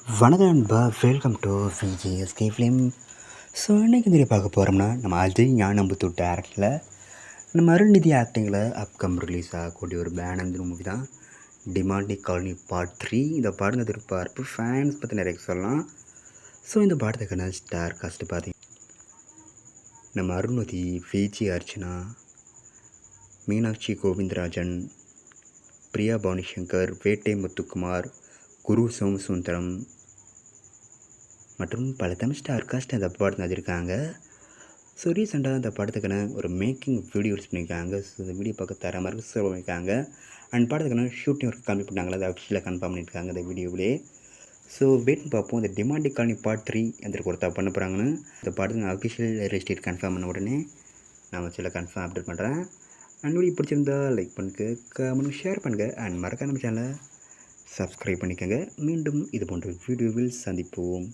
வணக்கம் நண்பா, welcome to VGSK film. So இன்றைக்கி இந்த பார்க்க போகிறோம்னா, நம்ம அஜய் ஞானம்புத்தூர் டேரக்டரில் நம்ம அருள்நிதி ஆக்டிங்கில் அப்கம் ரிலீஸ் ஆகக்கூடிய ஒரு பேனந்திர மூவி தான் டிமாண்டி காலனி பார்ட் 3. இந்த படம் எதிர்பார்ப்பு ஃபேன்ஸ் பற்றி நிறைய சொல்லலாம். ஸோ இந்த படத்துக்கான ஸ்டார் காஸ்ட்டு பார்த்தீங்க, நம்ம அருள்நிதி, விஜி அர்ச்சனா, மீனாட்சி கோவிந்தராஜன், பிரியா பவானிசங்கர், வேட்டை முத்துக்குமார், குரு சோமசுந்தரம் மற்றும் பல தமிழ் ஸ்டார் காஸ்ட் அந்த படத்தை நடிச்சிருக்காங்க. ஸோ ரீசெண்டாக அந்த படத்துக்கான ஒரு மேக்கிங் வீடியோ ரிலீஸ் பண்ணியிருக்காங்க. ஸோ இந்த வீடியோ பார்க்க தர மாதிரி சேவ் பண்ணியிருக்காங்க. அண்ட் படத்துக்கான ஷூட்டிங் ஒர்க் கம்மி பண்ணாங்களா, அதை அஃபிஷியலாக கன்ஃபார்ம் பண்ணியிருக்காங்க அந்த வீடியோவிலே. ஸோ வெயிட் பார்ப்போம், இந்த டிமாண்டி காலனி பார்ட் 3 எந்த ஒருத்தா பண்ண போகிறாங்கன்னு. இந்த படத்துக்கு அஃபிஷியல் ரிலீஸ் டேட் கன்ஃபார்ம் பண்ண உடனே நான் சில கன்ஃபார்ம் அப்டேட் பண்ணுறேன். அண்ட் வீடியோ பிடிச்சிருந்தா லைக் பண்ணுங்க, கமெண்ட் ஷேர் பண்ணுங்கள், அண்ட் மறக்காம நம்ம சேனலை சப்ஸ்கிரைப் பண்ணிக்கோங்க. மீண்டும் இது போன்ற வீடியோவில் சந்திப்போம்.